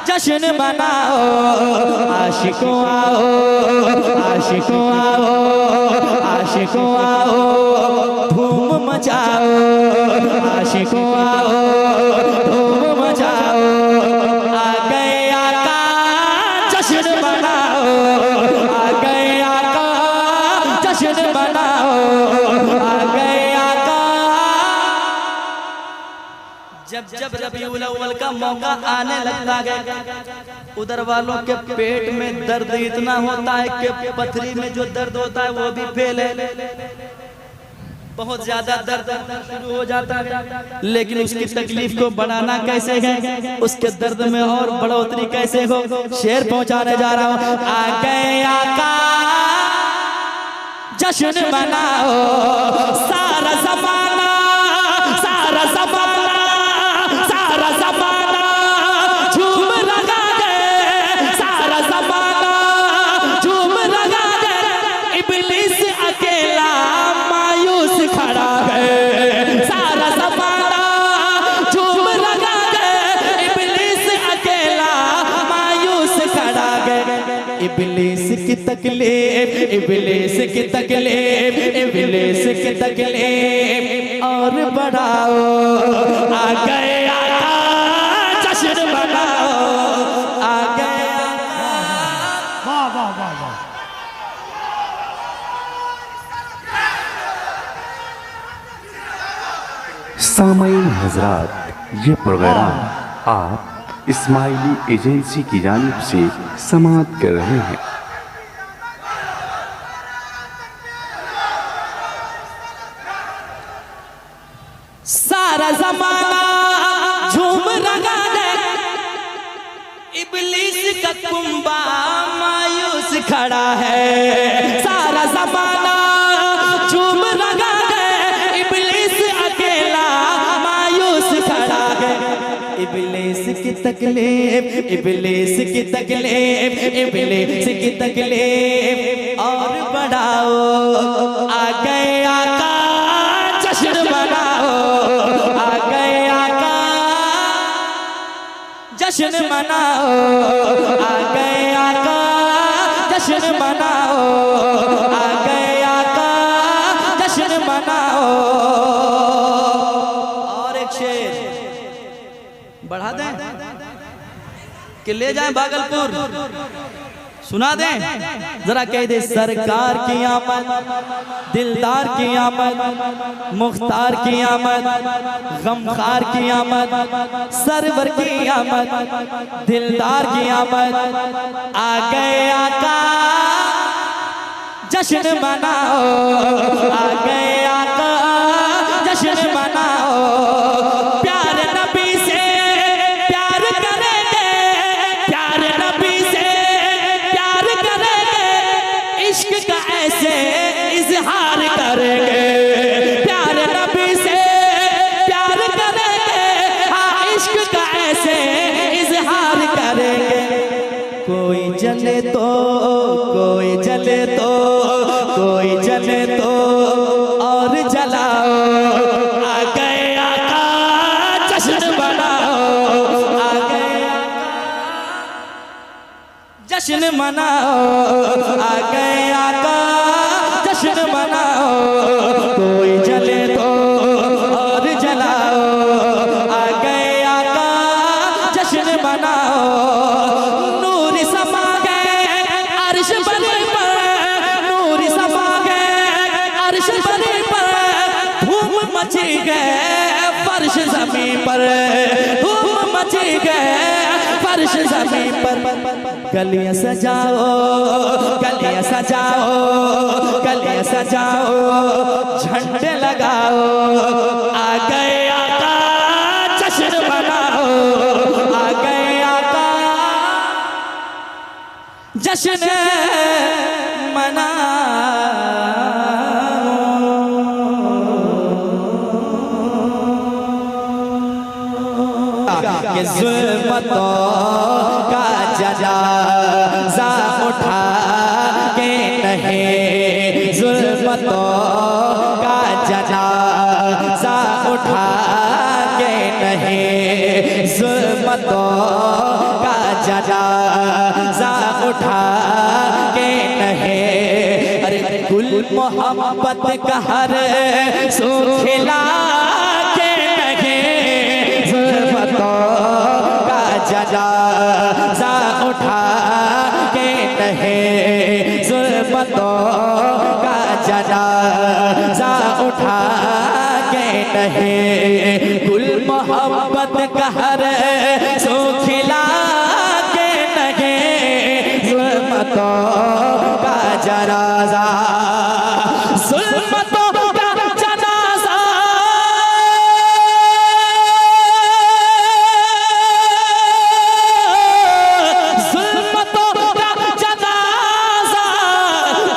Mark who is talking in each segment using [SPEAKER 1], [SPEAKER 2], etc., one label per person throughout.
[SPEAKER 1] जश्न मनाओ, आशिकों आओ, आशिकों आओ, आशिकों आओ, धूम मचाओ, आशिकों आओ, धूम मचाओ। आ गए आका जश्न मनाओ, आ गए आका जश्न मनाओ, आ गए आका। जब जब रबीउल अव्वल का मौका आने लगता है, उधर वालों के पेट में दर्द इतना होता है कि पथरी में जो दर्द होता है वो भी फेल है, बहुत ज्यादा दर्द शुरू हो जाता है। लेकिन उसकी तकलीफ को बढ़ाना कैसे है, उसके दर्द में और बढ़ोतरी कैसे हो, शेर पहुंचाने जा रहा हूं। आ गए आका जश्न मनाओ, सारा ज़माना, सारा ज़माना, सारा ज़माना झूम लगा दे, सारा ज़माना झूम लगा दे। इब्लीस अकेला मायूस खड़ा है, सारा ज़माना झूम लगा दे। इब्लीस अकेला मायूस खड़ा है। इब्लीस की तकलीफ, इब्लीस की तकलीफ, इब्लीस की तकलीफ और बढ़ाओ। आ गए आका जश्न मनाओ, आ गए आका।
[SPEAKER 2] वाह वाह वाह वाह।
[SPEAKER 3] सामाईन हजरात, ये प्रोग्राम आप इस्माइली एजेंसी की जानिब से समाअत कर रहे हैं।
[SPEAKER 1] सारा ज़माना झूम लगा दे, इब्लीस का कुंबा मायूस खड़ा है। सारा ज़माना झूम लगा दे, इब्लीस अकेला मायूस खड़ा है। इब्लीस की तकलीफ, इब्लीस की तकलीफ, इब्लीस की तकलीफ और बढ़ाओ। आ गए आका जश्न मनाओ, आ गए आका जश्न मनाओ, आ गए आका जश्न मनाओ, आ गए आका जश्न मनाओ। और एक शेर बढ़ा दें कि ले जाएं भागलपुर, सुना दें जरा, कह दे सरकार की आमद, दिलदार की आमद, मुख्तार की आमद, गमखार की आमद, सरवर की आमद, दिलदार की आमद। आ गए आका जश्न मनाओ, आ गए आका जश्न मनाओ। प्यार नबी से प्यार करेंगे, प्यार नबी से प्यार करेंगे, इश्क का ऐसे इजहार करेंगे। प्यार नबी से प्यार करेंगे, हाँ इश्क का ऐसे इजहार करेंगे। कोई जले तो, कोई जले तो, कोई जले तो और जलाओ। आ गए आका जश्न मनाओ, आ गए आका जश्न मनाओ, आ गए आका जश्न मनाओ। कोई जले तो और जलाओ, आ गए आका जश्न मनाओ। नूर समा गए अर्श बने पर, नूर समा गए अर्श बने पर, धूम मची गए फर्श ज़मीं पर, धूम मची गए फर्श ज़मीं पर। गलियां सजाओ, गलियां सजाओ, गलियां सजाओ, झंडे लगाओ। आ गए आका जश्न मनाओ, आ गए आका जश्न मनाओ। ये ज़ुल्मतों का जनाज़ा उठा के नहीं, ज़ुल्मतों का जनाज़ा उठा के नहीं, ज़ुल्मतों का जनाजा उठा के कहे, अरे गुल मोहब्बत का हर सो खिला के कहे, ज़ुल्फ़तों का जनाजा उठा के कहे, ज़ुल्फ़तों का जनाजा उठा के कहे, गुल मोहब्बत का हर सो खिला के कहे, ज़ुल्फ़तों का जनाजा, ज़ुल्फ़तों का जनाजा, ज़ुल्फ़तों का जनाजा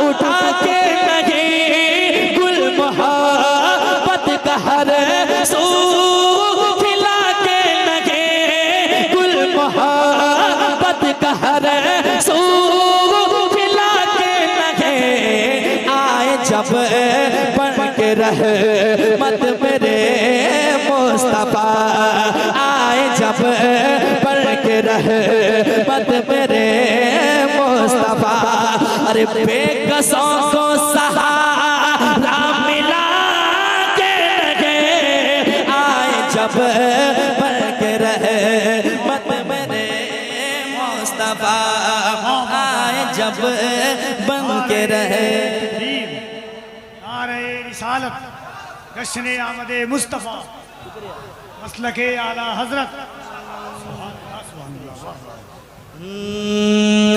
[SPEAKER 1] उठा के कहे, गुल मोहब्बत का हर सो खिला के लगे, गुल मोहब्बत का हर सो खिला के लगे, आए जब बन के रहमत मेरे मुस्तफा, आए जब बन के रहमत मेरे मुस्तफा, अरे बेकसों को सहारा मिला के लगे, आए जब बन के रहमत मेरे मुस्तफा, आए जब बन के रहे।
[SPEAKER 2] नारे रिसालत, जश्न आमदे मुस्तफ़ा, मसलके आला हजरत।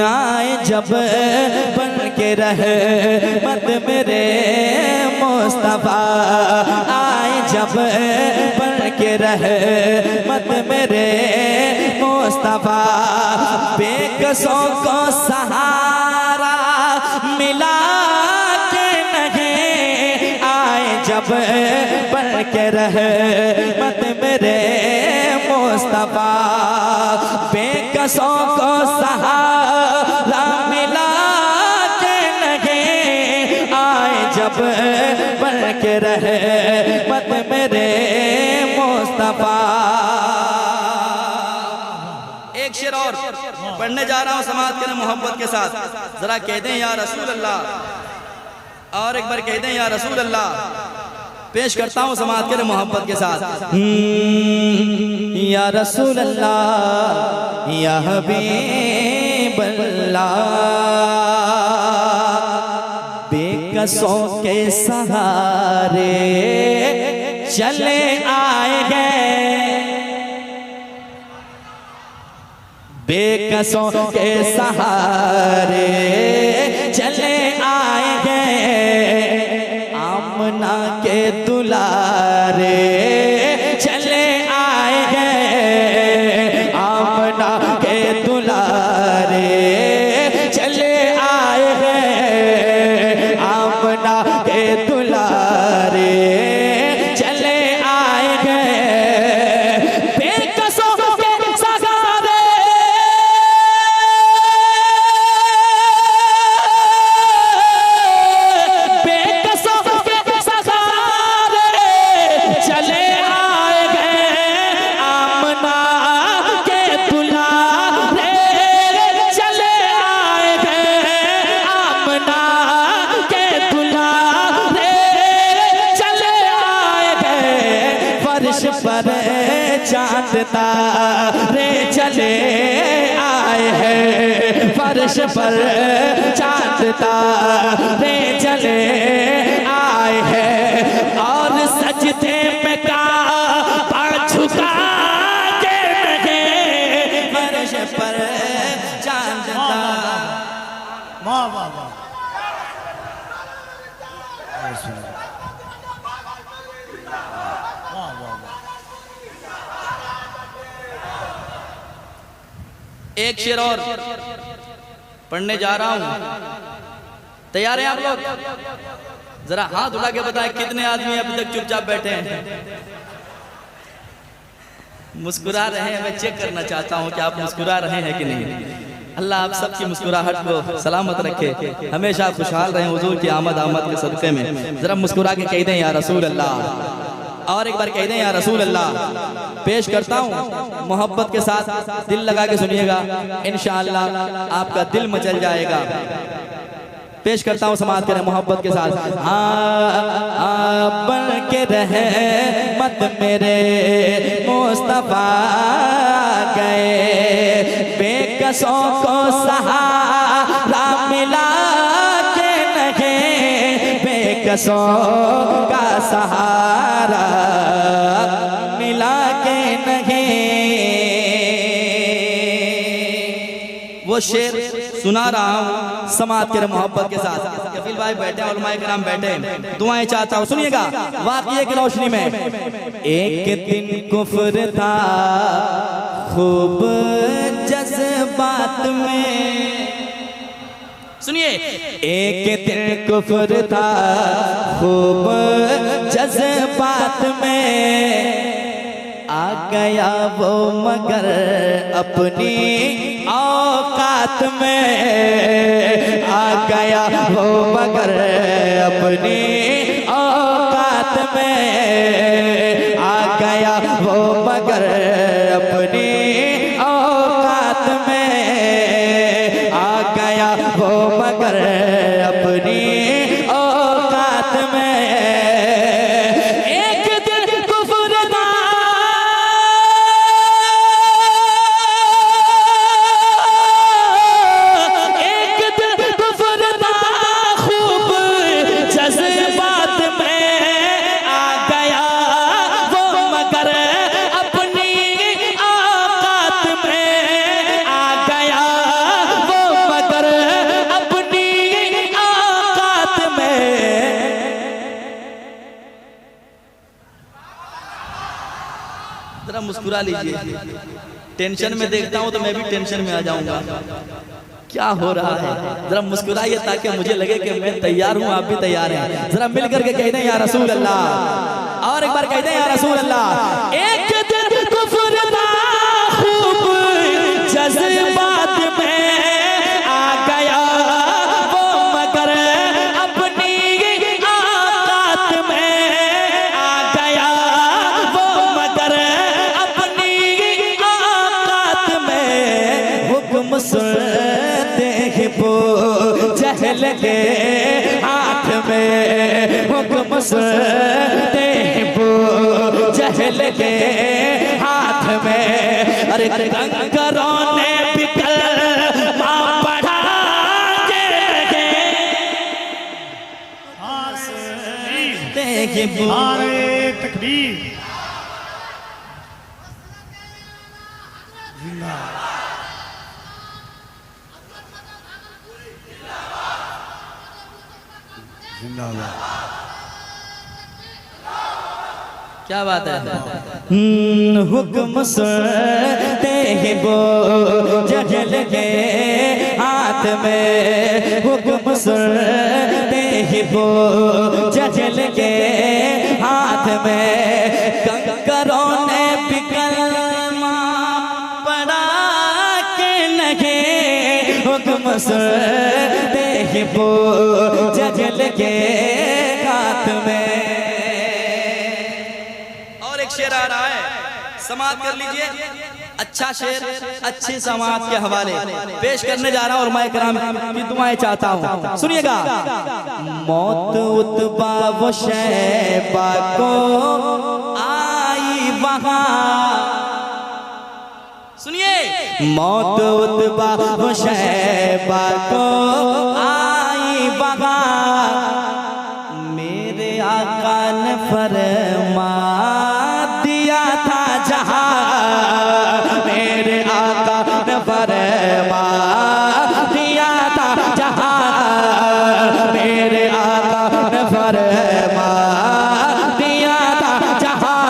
[SPEAKER 1] आए जब बन के रहमत मेरे मुस्तफा, आए जब बन के रहमत मेरे मुस्तफा, बेकसों को सहारा मिला के नहीं, आए जब बन के रहमत मेरे मुस्तफा, बेकसों को सहारा मिला के नहीं, आए जब बन के रहमत मेरे मुस्तफा। एक शेर और पढ़ने जा रहा हूँ समाज के मोहब्बत के साथ, जरा कह दें या रसूल अल्लाह, और एक बार कह दें या रसूल अल्लाह। पेश करता हूँ समाज के मोहब्बत के साथ। या रसूल अल्लाह, या हबीब अल्लाह, बेकसों के सहारे चले आए गए, बेकसों के सहारे चले आए गए, आमना के दुलारे चले आए गए, आमना के दुलारे चले आए गए, आमना के दुलारे चले आए गए, बेकसों के सहारे चले आए गए, आमना के दुलारे चले आए गए, आमना के दुलारे चले आए गए, फर्श पर चांद तारे चले आए हैं, फर्श पर चांद तारे चले आए हैं, और सजदे में काबा झुका के लगे, फर्श पर चांद तारे।
[SPEAKER 2] वाह वाह वाह, वाह वाह वाह।
[SPEAKER 1] एक शेर और पढ़ने जा रहा हूं, तैयार हैं आप लोग? जरा हाथ उठा के बताएं कितने आदमी अभी तक चुपचाप बैठे हैं, मुस्कुरा रहे हैं? मैं चेक करना चाहता हूं कि आप मुस्कुरा रहे हैं कि नहीं। अल्लाह आप सबकी मुस्कुराहट को सलामत रखे, हमेशा खुशहाल रहें हुजूर की आमद के सदक़े में। जरा मुस्कुरा के कह दें या रसूल अल्लाह, और एक बार कह दें या रसूल अल्लाह। पेश करता हूँ मोहब्बत के साथ, दिल लगा के सुनिएगा, इंशाअल्लाह आपका दिल मचल जाएगा। पेश करता हूँ समाज के मोहब्बत के साथ। बन के रहे मत मेरे मुस्तफा गए, बेकसों को सहारा मिला के नहीं, बेकसों का सहारा मिला के नहीं। वो शेर सुना रहा हूँ समाज के मोहब्बत के साथ। कफील भाई बैठे, उलमाए किराम बैठे, दुआएं चाहता हूँ, सुनिएगा। वाक़िए की रोशनी में एक दिन कुफ्र था खूब जज्बात में, सुनिए, एक दिन कुफ्र था खूब जज्बात में, आ गया वो मगर अपनी औकात में, आ गया वो मगर अपनी औकात में, आ गया वो मगर अपनी औकात में, आ गया वो मगर अपनी औकात में। जरा मुस्कुरा लीजिए, टेंशन में देखता हूँ तो मैं भी टेंशन में आ जाऊंगा। क्या हो रहा है, जरा मुस्कुराइए ताकि मुझे लगे कि मैं तैयार हूँ, आप भी तैयार हैं। जरा मिल करके कह दें या रसूल अल्लाह, और एक बार कह दें या रसूल अल्लाह। एक दिन कुफ्र था खूब जज्बात में, आ गया वो मगर अपनी औकात में, आ गया वो मगर अपनी औकात में। हुक्म सुनते ही वो जहल के हाथ में, हुक्म सुनते ही वो जहल के हाथ में। अरे कंकरों ने भी कलमा पढ़ा के लगे,
[SPEAKER 2] नारे तकबीर, जिंदाबाद।
[SPEAKER 1] क्या बात है। हुक्म सुनते ही वो जहल के हाथ में, हुक्म सुनते ही वो जहल के हाथ में। कंकरों ने भी कलमा पढ़ा के लगे, हुक्म सुनते ही वो जहल के हाथ में। शेर आ रहा है, समाज कर लीजिए। अच्छा शेर अच्छे समाज के हवाले पेश करने जा रहा हूँ और मैं कराम की दुआएं चाहता हूँ, सुनिएगा। मौत उतबा वो शैबा को आई वहां, सुनिए, मौत उतबा वो शैबा को आई वहां। मेरे आका ने फरमा था जहां, मेरे आका ने फरमा दिया था जहां, मेरे आका ने फरमा दिया था जहां।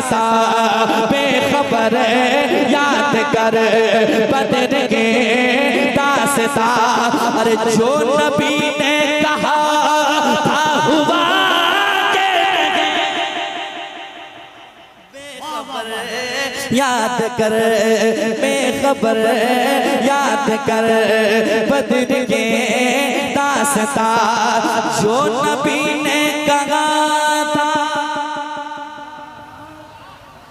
[SPEAKER 1] दासता बेखबर याद कर बदर के दासता। अरे जो नबी ने कहा था हुआ याद कर बेखबर याद कर बदर के दासता। जो नबी ने कहा था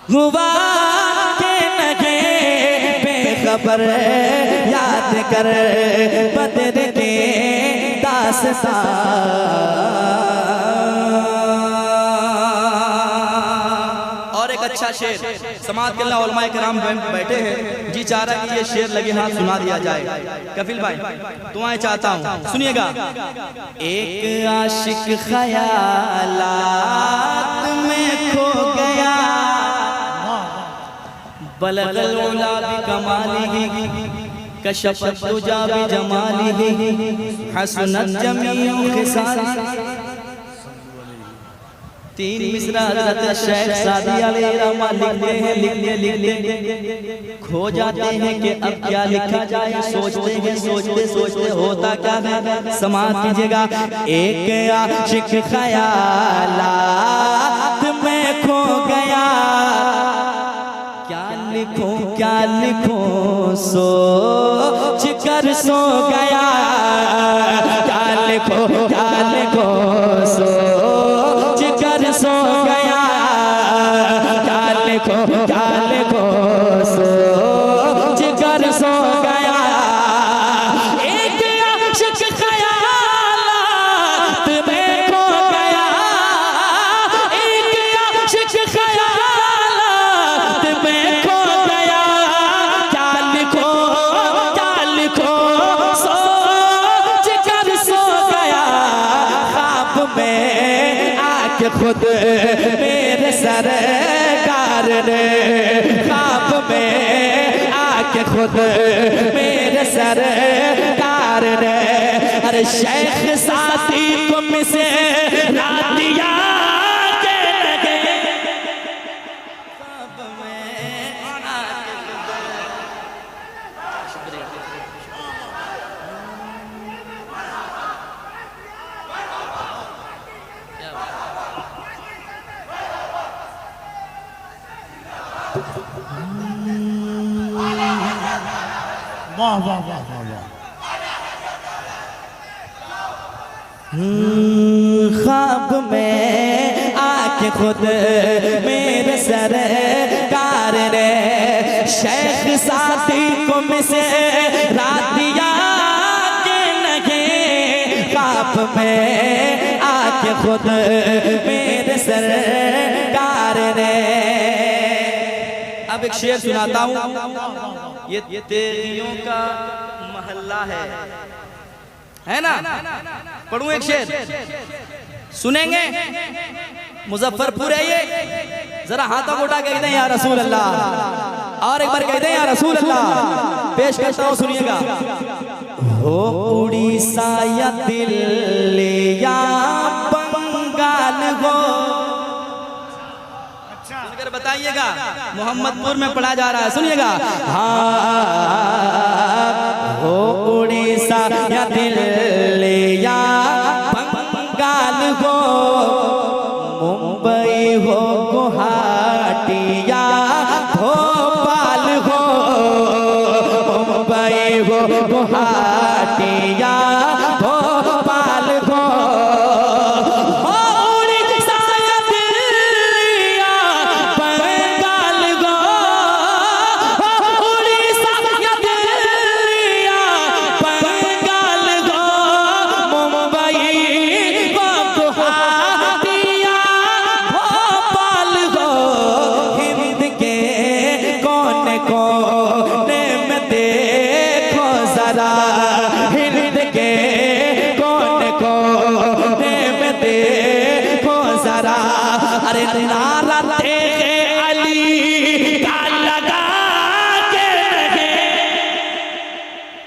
[SPEAKER 1] हुआ के नगे बेखबर याद कर बदर के दासता। अच्छा शेर समाज के उलमाए किराम बैठे हैं, जी चाह रहा है कि ये शेर लगे हाथ सुना दिया जाए। कफिल भाई दुआएं चाहता हूँ, सुनिएगा। एक आशिक ख्यालात में खो गया, बलगल उला भी कमालिही कशफत तुजा भी जमालिही हसनत जमीउ खिसालिही। तीन मिसरा हज़रत शेख सादी अलैहि रहमत लिखते खो जाते हैं कि अब क्या लिखा जाए। सोचते हैं सोचते होता क्या है समाज कीजिएगा। एक आशिक ख्यालात में खो गया, क्या लिखूं सोच कर सो गया। क्या लिखो सोच कर सो गया। क्या लिखो सोच कर सो गया। एक आशिक ख्यालात में खो गया, एक आशिक ख्यालात में खो गया। क्या लिखो सोच कर सो गया। ख्वाब में आके खुद मेरे सरकार ने, ख्वाब में आके खुद मेरे सरकार ने। अरे शेख सादी को मिसे रातिया के लगे, ख्वाब में आके
[SPEAKER 2] वाह वाह वाह वाह वाह।
[SPEAKER 1] ख्वाब में आके खुद मेरे सरकार ने शेख सादी को मिसे रातिया के लगे। ख्वाब में आके खुद मेरे सरकार ने। अब एक शेर सुनाता हूँ। ये तेरियों का महल्ला है ना। पढ़ूं एक शेर, सुनेंगे। मुजफ्फरपुर है ये, जरा हाथों को उठा के कहते हैं या रसूल अल्लाह। और एक बार कहते हैं या रसूल अल्लाह। पेश करता हूँ, सुनिएगा। हो उड़ीसा या दिल्ली या बंगाल हो, सुनकर बताइएगा। मोहम्मदपुर में पढ़ा जा रहा है, सुनिएगा। हाँ हो उड़ीसा या दिल्ली या बंगाल हो, मुंबई हो गुवाहाटी या भोपाल हो, मुंबई हो गुवाहाटी या भोपाल हो। अरे नारा तेरे अली का लगा के रहे।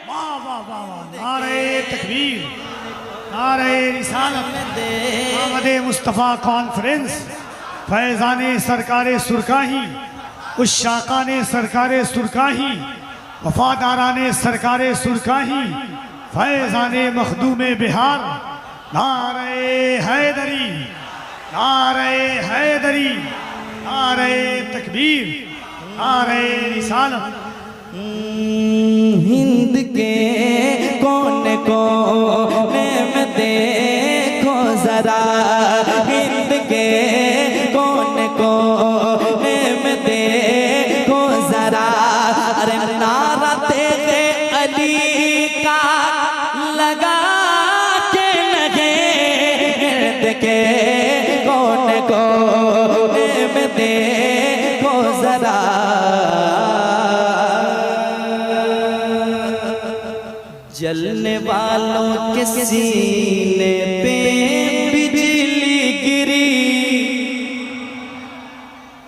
[SPEAKER 2] वाह वाह वाह वाह। नारे तकबीर, नारे रिसालत, आमदे मुस्तफ़ा कॉन्फ्रेंस। फैज़ाने सरकारे सुरकाही, उस शाकाने सरकारे सुरकाही, वफादाराने सरकारे सुरकाही, फैज़ाने मखदूमे बिहार, नारे हैदरी, नारे हैदरी, नारे तकबीर, नारे रिसालत।
[SPEAKER 1] हिंद के कोने कोने में देखो जरा, हिंद के कोने कोने में देखो जरा, अरे नारा तेरे अली का लगा के लगे, हिंद के कोने कोने में देखो जरा। जलने वालों के सीने पे बिजली गिरी,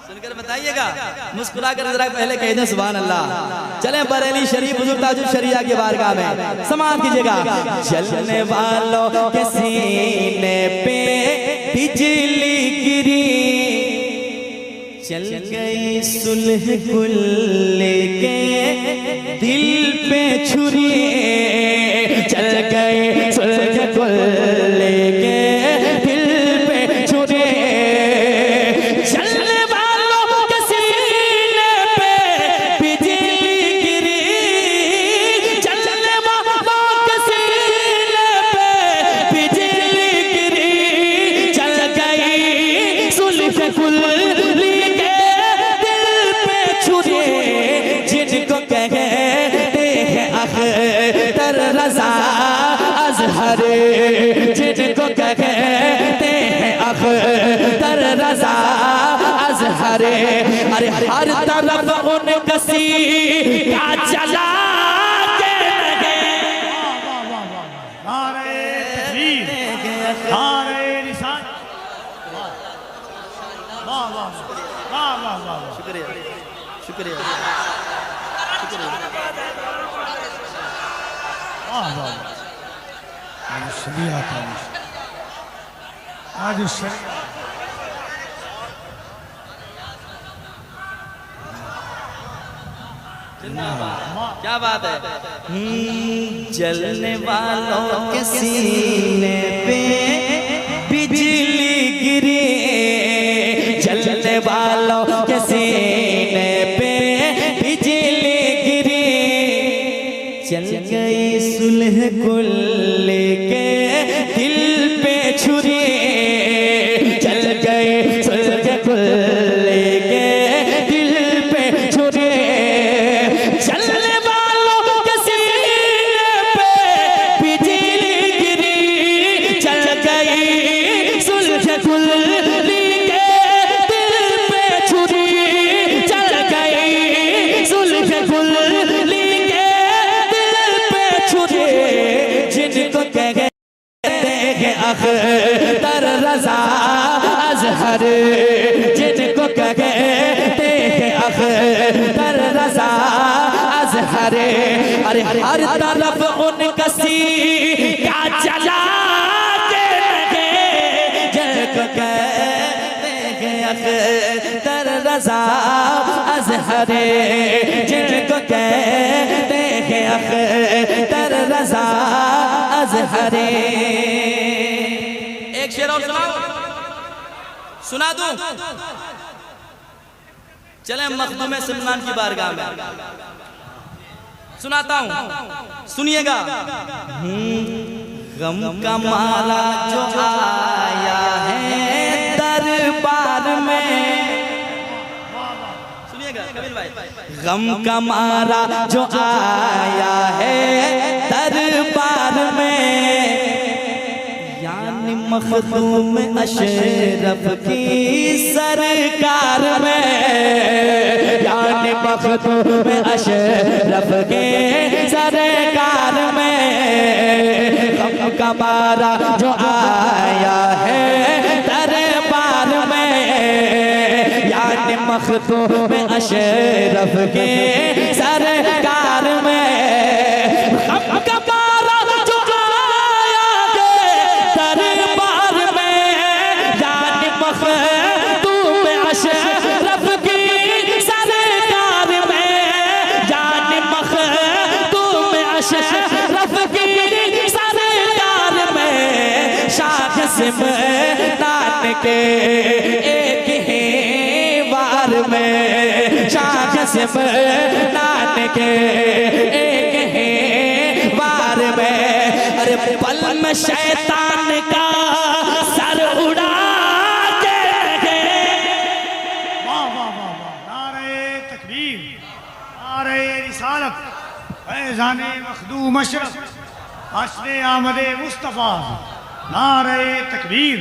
[SPEAKER 1] सुनकर बताइएगा, मुस्कुरा कर जरा पहले कह दें सुभान अल्लाह। चलें बरेली शरीफ हुजूर ताजुल शरिया की बारगाह में समाअत कीजिएगा। जलने वालों के सीने पे बिजली गिरी, चल गई सुलह कुल लेके दिल पे छुरी, चल गए सुलह कुल लेके दिल पे छुरी। चलने वालों के सीने पे बिजली गिरी, चलने वालों के सीने पे बिजली गिरी, चल गई सुलह कुल रज़ा अज़हर, जिनको कहते हैं अख्तर रज़ा अज़हर। अरे हर तरफ उन कसी का चला के लगे,
[SPEAKER 2] नारे तकबीर, नारे रिसालत। वाह वाह वाह वाह वाह,
[SPEAKER 1] शुक्रिया शुक्रिया।
[SPEAKER 2] वाह वाह, आज शरिया था, आज शरिया।
[SPEAKER 1] क्या बात है। जलने वालों के सीने पे बिजली गिरी, जलने वालों के सीने पे बिजली गिरी, चल गई सुलह कुल लेके दिल पे छुरी, चल गई सुलह कुल लेके दिल पे छुरी। चलने वालों के सीने पे बिजली गिरी, चल गई सुलह कुल लेके दिल पे छुरी, चल गई सुलह कुल लेके जिनको कहते हैं अख्तर रज़ा अज़हर, जिनको कहते हैं अख्तर रज़ा अज़हर। अरे हर तरफ उन कसी का चला के लगे, जिनको कहते हैं अख्तर रज़ा अज़हर, जिनको कहते हैं अख्तर रज़ा अज़हर। एक शेर और सुना दूं? चलें मखदूम सलमान की बारगाह में सुनाता हूं, सुनिएगा। गम का माला जो आया है दरबार में, सुनिएगा कबीर भाई। गम का मारा जो आया है दरबार में, यानी मखदूम अशरफ की सरकार में, यानी मखदूम अशरफ के सरकार में। गम का मारा जो आया है दरबार में, यानी मखदूम अशरफ के सरकार में। गम का मारा जो आया है दरबार में, यानी मखदूम शरफ की सरकार में शाख सिमरन के एक ही बार में शाख सिमरन के एक ही बार में अरे पल में शैतान का सर उड़ा के
[SPEAKER 2] वाह वाह वाह वाह नारे तकबीर नारे रिसालत फैज़ान मखदूम अशरफ हस्ने आमदे मुस्तफ़ा नारे तकबीर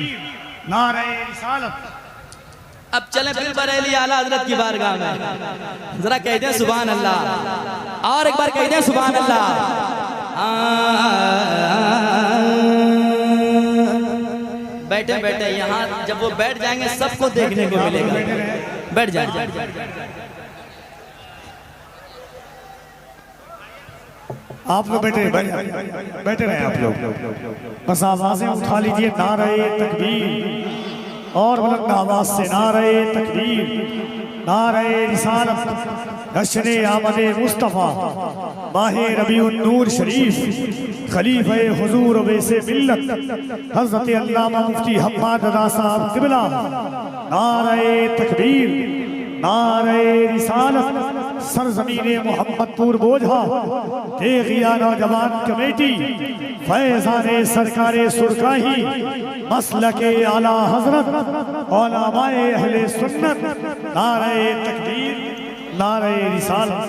[SPEAKER 2] नारे रिसालत।
[SPEAKER 1] अब चले फिर बरेली आला हजरत की बारगाह में जरा कह दें सुभान अल्लाह और एक बार कह दें सुभान अल्लाह। बैठे बैठे यहाँ जब वो बैठ जाएंगे सबको देखने को मिलेगा। बैठ जाए
[SPEAKER 2] आप लोग बैठे बैठे रहे आप लोग बस आवाजें उठा लीजिए नारे तकबीर और बुलंद आवाज से नारे तकबीर नारे रिसालत नश्रे आमदे मुस्तफ़ा माहे रबीउन नूर शरीफ खलीफे हुजूर वैसे मिल्लत हज़रत अल्लामा मुफ्ती हम्माद रज़ा साहब क़िबला नारे तकबीर नारे रिसालत सरजमीने मोहम्मदपुर बोझा तेगिया नौजवान कमेटी फैज़ाने सरकारे सुरकाही मसलके आला हजरत उलमाए अहले सुन्नत नारे तकबीर नारे रिसालत।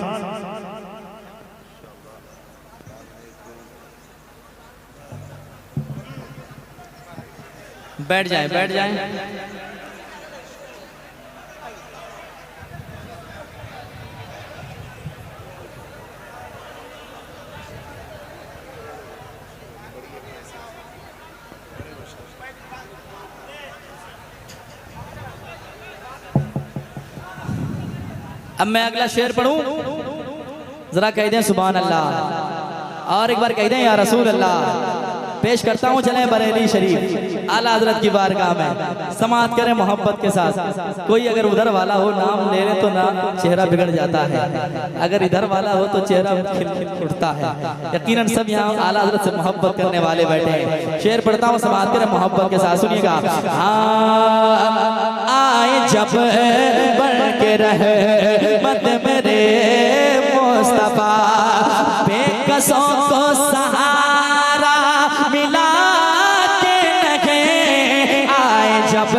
[SPEAKER 1] बैठ जाए बैठ जाए। अब मैं अगला शेर पढ़ूं जरा कह दें सुभान अल्लाह और एक बार कह दें या रसूल अल्लाह। पेश करता हूँ चले बरेली शरीफ आला हजरत की बारगाह में समाअत करें मोहब्बत के साथ। कोई अगर उधर वाला हो नाम ले ले तो ना चेहरा बिगड़ जाता है, अगर इधर वाला हो तो चेहरा खिल उठता है। यकीनन सब यहाँ आला हजरत से मोहब्बत करने वाले बैठे हैं। शेर पढ़ता हूँ समाअत करें मोहब्बत के साथ, सुनिएगा। आए जब बढ़ के रहे मत मेरे मुस्तफा बेकसों को सहारा मिला के रखे। आए जब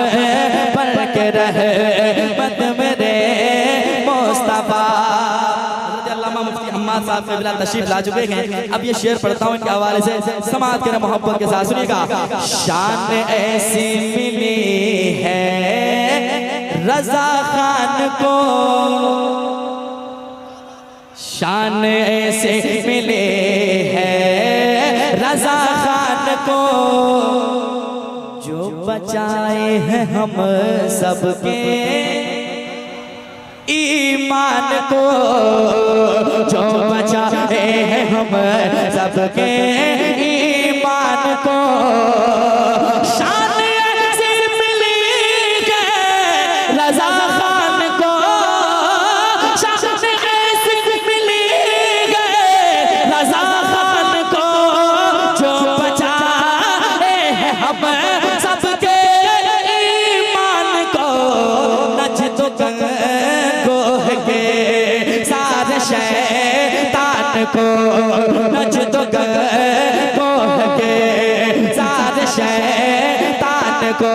[SPEAKER 1] बढ़ के रहे मत मेरे मुस्तफा। अल्लामा मुफ्ती हम्माद साहब क़िबला तशरीफ ला चुके हैं। अब ये शेर पढ़ता हूँ इनके हवाले से समाअत करें मोहब्बत के साथ, सुनिएगा। शान ऐसी मिली है रज़ा खान को, शान ऐसे मिले है रज़ा खान को, जो बचाए हैं हम सबके ईमान को, जो बचाए हैं हम सबके ईमान को। शान ऐसे मिली है रज़ा खान को, शान ऐसे मिली है रज़ा खान को, जो बचाए हैं हम सबके ईमान को। नच तो गोह के सारे शैतान को, नच तो गोह के सारे शैतान को।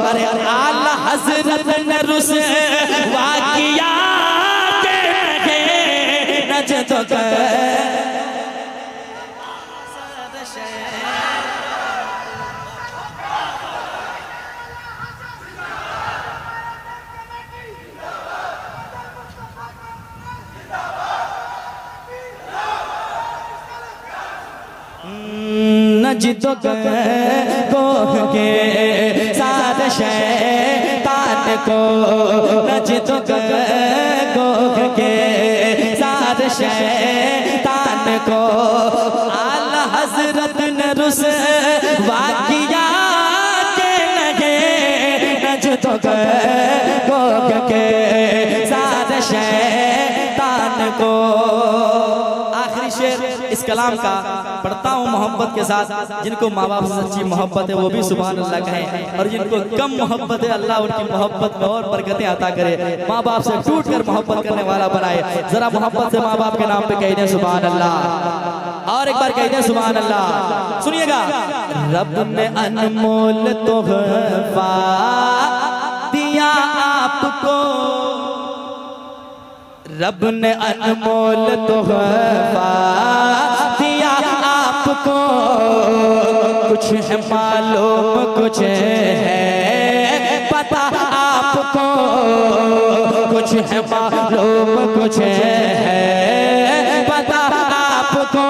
[SPEAKER 1] अरे आला हजरत ने रुसवा किया के नच तो नजदो गोह के सारे शैतान को, नजदो गोह के सारे शैतान को। आला हजरत ने रुसवा किया के लगे, नजदो गोह के सारे शैतान को। आखिरी शेर इस कलाम का पढ़ता हूँ मोहब्बत के साथ। जिनको माँ बाप से सच्ची मोहब्बत है वो भी सुभान अल्लाह कहें, और जिनको कम मोहब्बत है अल्लाह उनकी मोहब्बत में और बरकतें अता करे, माँ बाप से टूट कर मोहब्बत करने वाला बनाए। जरा मोहब्बत से माँ बाप के नाम पे कह दें सुभान अल्लाह, और एक बार कह दें सुभान अल्लाह। सुनिएगा, रब ने अनमोल तोहफा दिया आपको, रब ने अनमोल तोहफा दिया आपको, कुछ है मालूम कुछ है पता आपको, कुछ है मालूम कुछ है पता आपको।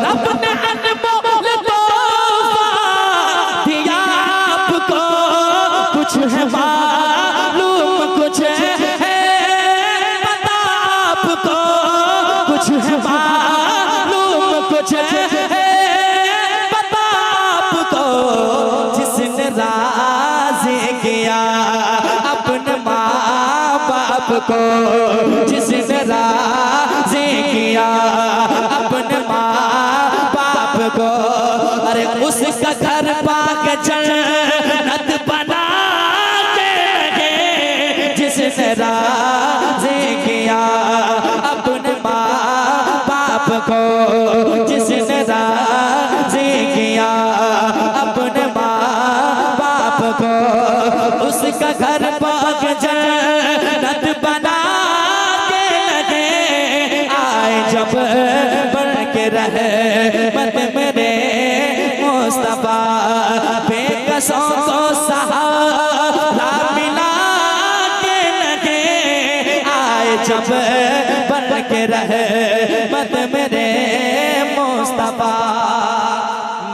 [SPEAKER 1] रब ने अनमोल तोहफा दिया आपको, कुछ है मालूम कुछ है पता आपको, कुछ है मालूम कुछ है पता आपको। जिसने राज़ी किया अपने माँ बाप को, जिसने राज़ी किया अपने माँ बाप को, अरे उसका घर पाक जन्नत बना के लगे। जिसने राज़ी किया अपने माँ बाप को, जिसने राज़ी किया अपने माँ बाप को, उसका घर पाक जन्नत बना के लगे। आए जब बन के रहे मत मेरे मुस्तफा, बेकसों को सहारा मिला के लगे। आए जब बन के रहे मत मेरे मुस्तफा।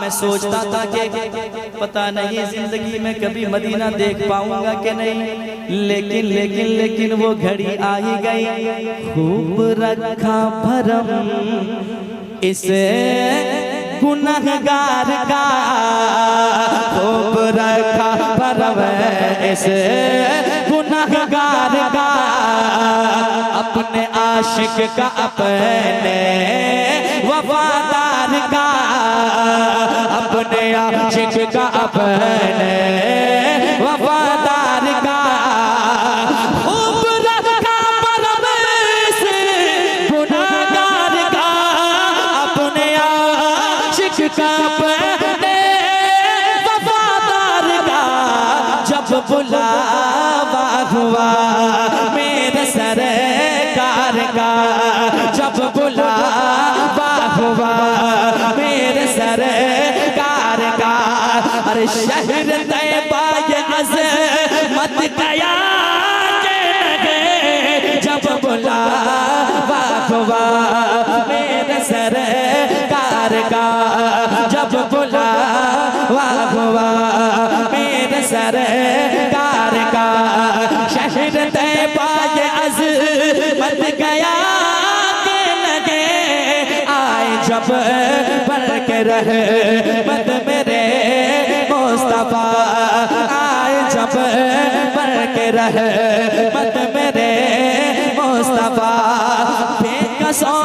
[SPEAKER 1] मैं सोचता था कि पता नहीं जिंदगी में कभी मदीना देख पाऊंगा कि नहीं, लेकिन लेकिन लेकिन वो घड़ी आ ही गई। खूब रखा भरम इस गुनहगार का, खूब रखा भरम इस गुनहगार का, अपने आशिक का अपने वफादार का, अपने आशिक का अपने वफादार का। खूब रखा परवरिश गुनहगार का, अपने आशिक का अपने वफादार का। जब बुलावा हुआ मेरे सरकार का, जब बुलावा हुआ मेरे सरकार का, अरे शहर तैयबा ये अज़मत गया के लगे। जब बुलावा हुआ मेरे सरकार का, जब बुलावा हुआ मेरे सरकार का, शहर तैयबा ये अज़मत गया के लगे। आए जब बन के रहे मत मेरे मुस्तफा, आए जब बन के रहे मत मेरे मुस्तफा। बेकसों